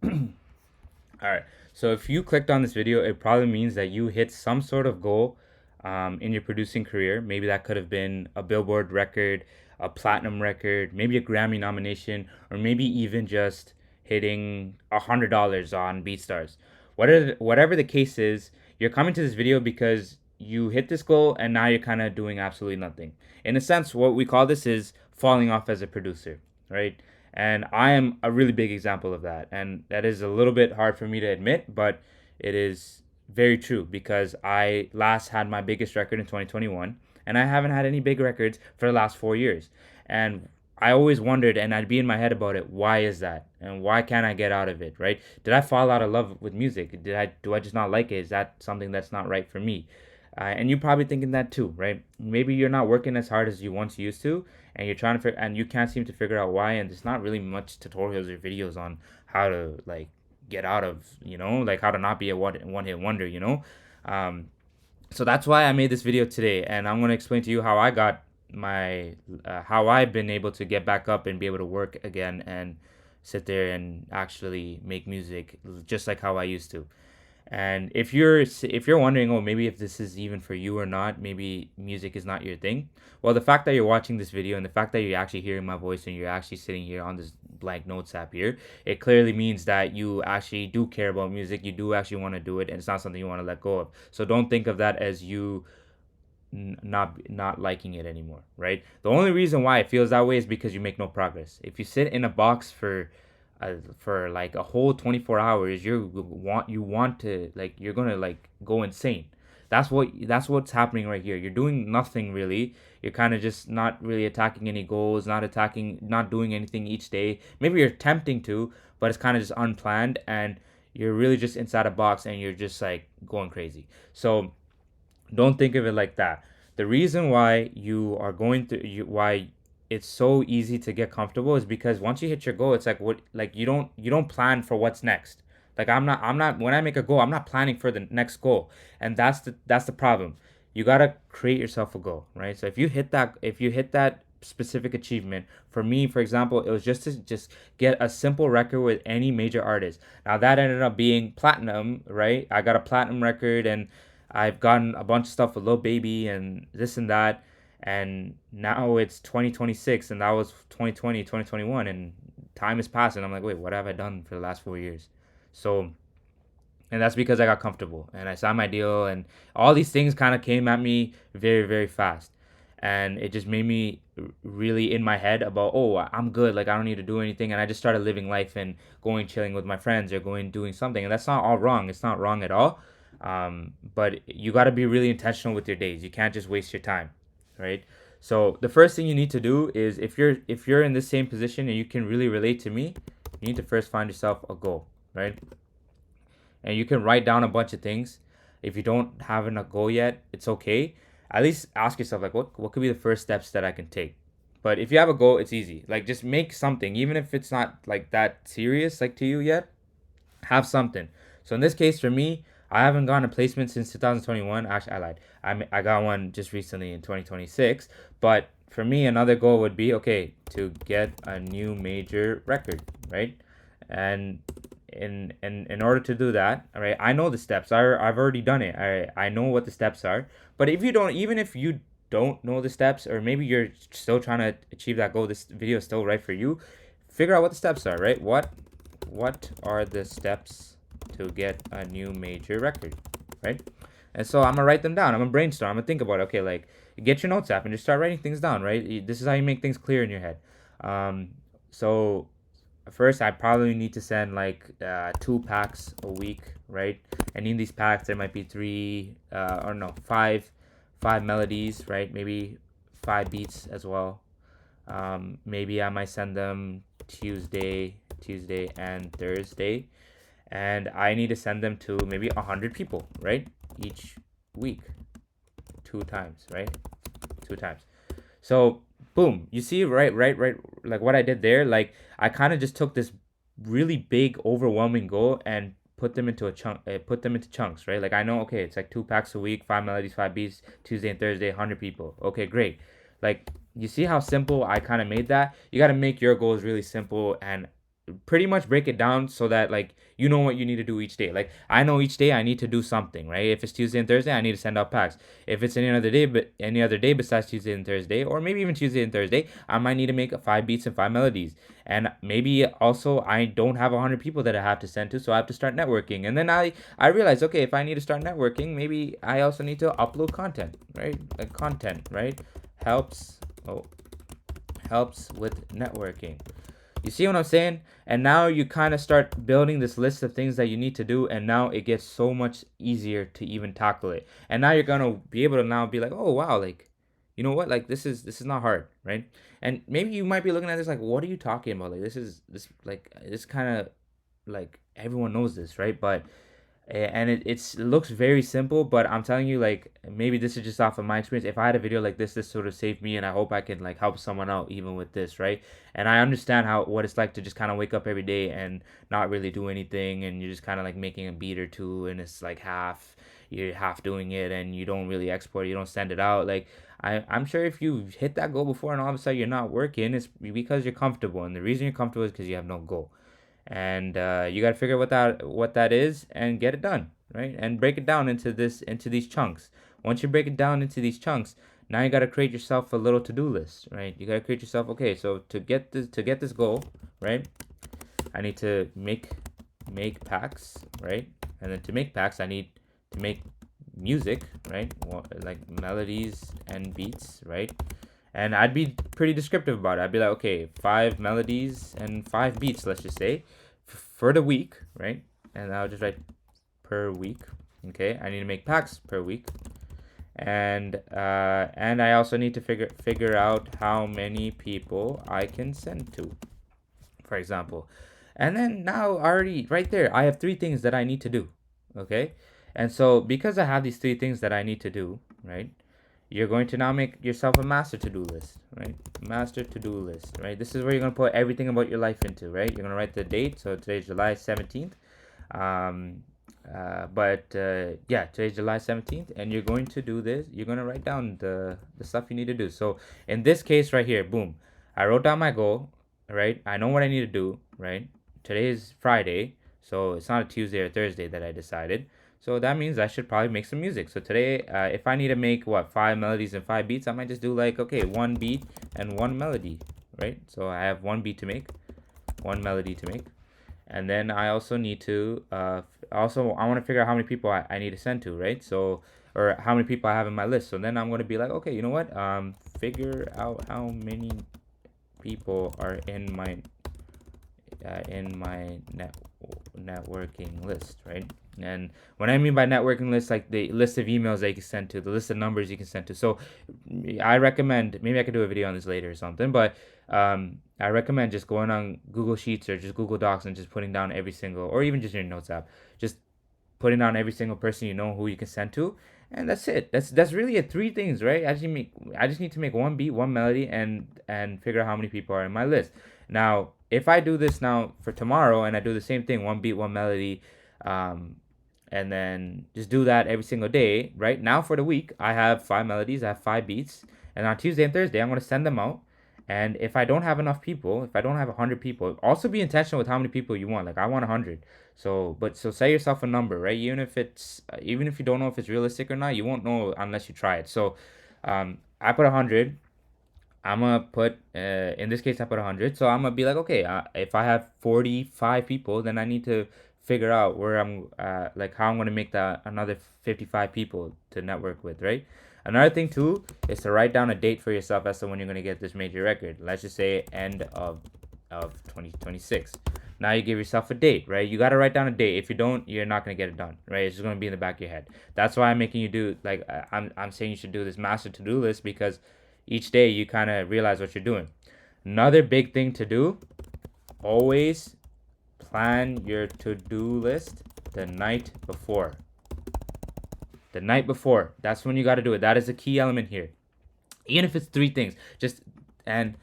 All right. So if you clicked on this video, it probably means that you hit some sort of goal in your producing career. Maybe that could have been a Billboard record, a platinum record, maybe a Grammy nomination, or maybe even just hitting $100 on BeatStars. Whatever the case is, you're coming to this video because you hit this goal and now you're kind of doing absolutely nothing. In a sense, what we call this is falling off as a producer, right? And I am a really big example of that. And that is a little bit hard for me to admit, but it is very true because I last had my biggest record in 2021 and I haven't had any big records for the last 4 years. And I always wondered, and I'd be in my head about it, why is that? And why can't I get out of it, right? Did I fall out of love with music? Do I just not like it? Is that something that's not right for me? And you're probably thinking that too, right? Maybe you're not working as hard as you once used to, and you're trying to and you can't seem to figure out why. And there's not really much tutorials or videos on how to like get out of, like how to not be a one hit wonder, Um, so that's why I made this video today, and I'm gonna explain to you how I got how I've been able to get back up and be able to work again and sit there and actually make music just like how I used to. And if you're wondering, oh, maybe if this is even for you or not, maybe music is not your thing. Well, the fact that you're watching this video and the fact that you're actually hearing my voice and you're actually sitting here on this blank notes app here, it clearly means that you actually do care about music. You do actually want to do it, and it's not something you want to let go of. So don't think of that as you not liking it anymore, right? The only reason why it feels that way is because you make no progress. If you sit in a box for like a whole 24 hours, you want to like you're gonna like go insane. That's what's happening right here. You're doing nothing really. You're kind of just not really attacking any goals, not doing anything each day. Maybe you're attempting to, but it's kind of just unplanned, and you're really just inside a box and you're just like going crazy. So don't think of it like that. The reason why why it's so easy to get comfortable is because once you hit your goal, it's like what like you don't plan for what's next. Like I'm not when I make a goal, I'm not planning for the next goal. And that's the problem. You got to create yourself a goal, right? So if you hit that specific achievement, for me, for example, it was just to just get a simple record with any major artist. Now that ended up being platinum, right? I got a platinum record, and I've gotten a bunch of stuff with Lil Baby and this and that. And now it's 2026, and that was 2020, 2021, and time has passed. And I'm like, wait, what have I done for the last 4 years? So, and that's because I got comfortable and I signed my deal, and all these things kind of came at me very, very fast. And it just made me really in my head about, oh, I'm good. Like, I don't need to do anything. And I just started living life and going chilling with my friends or going doing something. And that's not all wrong. It's not wrong at all. But you got to be really intentional with your days. You can't just waste your time, right? So the first thing you need to do is if you're in the same position and you can really relate to me, you need to first find yourself a goal, right? And you can write down a bunch of things. If you don't have a goal yet, it's okay. At least ask yourself like what could be the first steps that I can take. But if you have a goal, it's easy. Like just make something, even if it's not like that serious like to you yet. Have something. So in this case, for me, I haven't gotten a placement since 2021. Actually, I lied. I got one just recently in 2026. But for me, another goal would be okay to get a new major record, right? And in order to do that, all right, I know the steps. I've already done it. I know what the steps are. But if you don't, even if you don't know the steps, or maybe you're still trying to achieve that goal, this video is still right for you. Figure out what the steps are, right? What are the steps to get a new major record, right? And so I'm gonna write them down. I'm gonna brainstorm. I'm gonna think about it. Okay, like get your notes app and just start writing things down, right? This is how you make things clear in your head. So first, I probably need to send like 2 packs a week, right? And in these packs, there might be five melodies, right? Maybe 5 beats as well. Maybe I might send them Tuesday and Thursday, and I need to send them to maybe 100 people, right? Each week, 2 times, right? 2 times. So boom, you see, right, like what I did there. Like I kind of just took this really big, overwhelming goal and put them into chunks, right? Like I know, okay, it's like 2 packs a week, 5 melodies, 5 beats, Tuesday and Thursday, 100 people. Okay, great. Like you see how simple I kind of made that. You got to make your goals really simple and pretty much break it down so that like you know what you need to do each day. Like I know each day I need to do something, right? If it's Tuesday and Thursday, I need to send out packs. If it's any other day, but any other day besides Tuesday and Thursday, or maybe even Tuesday and Thursday, I might need to make 5 beats and 5 melodies. And maybe also I don't have 100 people that I have to send to, so I have to start networking. And then I realize, okay, if I need to start networking, maybe I also need to upload content, right? Like content, right? Helps. Oh, helps with networking. You see what I'm saying? And now you kind of start building this list of things that you need to do, and now it gets so much easier to even tackle it. And now you're gonna be able to now be like, oh wow, like, you know what? Like this is not hard, right? And maybe you might be looking at this like, what are you talking about? Like this kind of like everyone knows this, right? But and it looks very simple, but I'm telling you, like, maybe this is just off of my experience. If I had a video like this sort of saved me, and I hope I can like help someone out even with this, right? And I understand how what it's like to just kind of wake up every day and not really do anything, and you're just kind of like making a beat or two, and it's like you're half doing it, and you don't really export it, you don't send it out. Like I'm sure if you hit that goal before and all of a sudden you're not working, it's because you're comfortable, and the reason you're comfortable is because you have no goal. And you got to figure what that is and get it done, right? And break it down into these chunks. Once you break it down into these chunks, now you got to create yourself a little to-do list, right? You got to create yourself, okay, so to get this goal, right? I need to make packs, right? And then to make packs, I need to make music, right? Like melodies and beats, right? And I'd be pretty descriptive about it. I'd be like, okay, 5 melodies and 5 beats, let's just say, for the week, right? And I'll just write per week. Okay, I need to make packs per week, and I also need to figure out how many people I can send to, for example. And then now already right there, I have 3 things that I need to do. Okay, and so because I have these 3 things that I need to do, right? You're going to now make yourself a master to-do list, right? Master to-do list, right? This is where you're going to put everything about your life into, right? You're going to write the date. So today's July 17th. Um, yeah, today's July 17th, and you're going to do this. You're going to write down the stuff you need to do. So in this case right here, boom, I wrote down my goal, right? I know what I need to do, right? Today is Friday, so it's not a Tuesday or Thursday that I decided. So that means I should probably make some music. So today, if I need to make 5 melodies and 5 beats, I might just do like, okay, 1 beat and 1 melody, right? So I have 1 beat to make, 1 melody to make, and then I also need to also I want to figure out how many people I need to send to, right? So or how many people I have in my list. So then I'm going to be like, okay, you know what? Figure out how many people are in my networking list, right? And when I mean by networking list, like the list of emails that you can send to, the list of numbers you can send to. So I recommend, maybe I could do a video on this later or something, but I recommend just going on Google Sheets or just Google Docs and just putting down every single, or even just your notes app, just putting down every single person you know who you can send to, and that's it. That's really it. 3 things, right? I just need to make 1 beat, 1 melody, and figure out how many people are in my list. Now, if I do this now for tomorrow and I do the same thing, 1 beat, 1 melody, um, and then just do that every single day, right? Now for the week, I have 5 melodies, I have 5 beats, and on Tuesday and Thursday, I'm gonna send them out. And if I don't have enough people, if I don't have 100 people, also be intentional with how many people you want. Like I want 100. So set yourself a number, right? Even if you don't know if it's realistic or not, you won't know unless you try it. So, I put 100. I'm gonna put in this case I put 100. So I'm gonna be like, okay, if I have 45 people, then I need to figure out where I'm like how I'm gonna make that another 55 people to network with, right? Another thing too is to write down a date for yourself as to when you're gonna get this major record. Let's just say end of 2026. Now you give yourself a date, right? You gotta write down a date. If you don't, you're not gonna get it done, right? It's just gonna be in the back of your head. That's why I'm making you do like I'm saying you should do this master to do list because each day you kind of realize what you're doing. Another big thing to do: always plan your to do list the night before. The night before. That's when you got to do it. That is a key element here. Even if it's 3 things, just and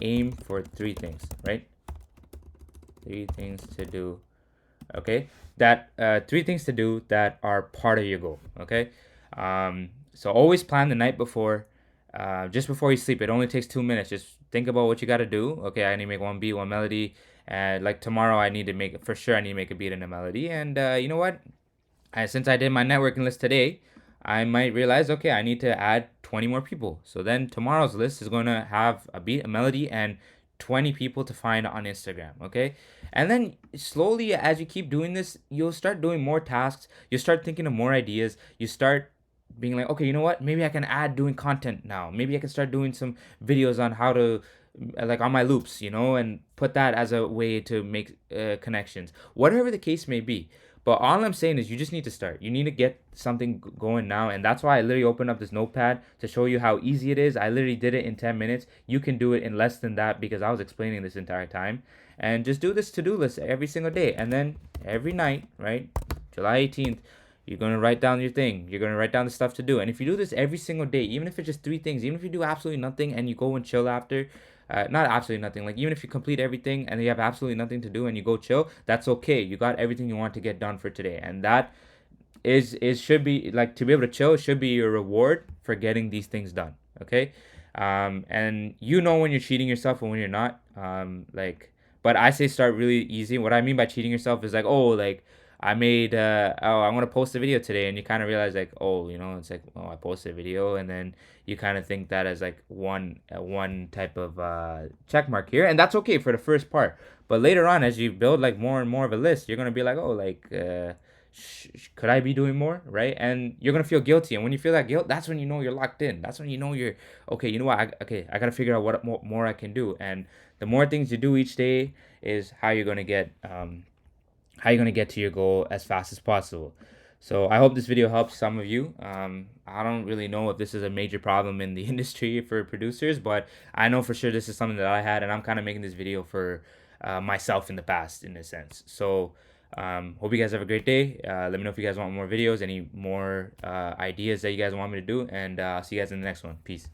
aim for 3 things, right? 3 things to do. Okay, that 3 things to do that are part of your goal. Okay, so always plan the night before. just before you sleep. It only takes 2 minutes. Just think about what you got to do. Okay, I need to make one beat, one melody. And like tomorrow, I need to make, for sure, I need to make a beat and a melody. And you know what? Since I did my networking list today, I might realize, okay, I need to add 20 more people. So then tomorrow's list is going to have a beat, a melody, and 20 people to find on Instagram. Okay. And then slowly, as you keep doing this, you'll start doing more tasks. You start thinking of more ideas. You start being like, okay, you know what? Maybe I can add doing content now. Maybe I can start doing some videos on how to, like on my loops, and put that as a way to make connections. Whatever the case may be. But all I'm saying is you just need to start. You need to get something going now. And that's why I literally opened up this notepad to show you how easy it is. I literally did it in 10 minutes. You can do it in less than that because I was explaining this entire time. And just do this to-do list every single day. And then every night, right? July 18th, you're going to write down your thing. You're going to write down the stuff to do. And if you do this every single day, even if it's just three things, even if you do absolutely nothing and you go and chill after, not absolutely nothing. Like even if you complete everything and you have absolutely nothing to do and you go chill, that's okay. You got everything you want to get done for today, and that is should be like to be able to chill should be your reward for getting these things done. Okay, and when you're cheating yourself and when you're not. But I say start really easy. What I mean by cheating yourself is like, oh, like I made I want to post a video today, and you kind of realize like, oh, it's like, oh, I posted a video, and then you kind of think that as like one type of check mark here, and that's okay for the first part. But later on, as you build like more and more of a list, you're gonna be like, oh, like could I be doing more, right? And you're gonna feel guilty, and when you feel that guilt, that's when you know you're locked in. That's when you know you're okay. You know what? I gotta figure out what more I can do, and the more things you do each day is how you're gonna get to your goal as fast as possible. So I hope this video helps some of you. I don't really know if this is a major problem in the industry for producers, but I know for sure this is something that I had, and I'm kind of making this video for myself in the past, in a sense. So hope you guys have a great day. Let me know if you guys want more videos, any more ideas that you guys want me to do, and I'll see you guys in the next one. Peace.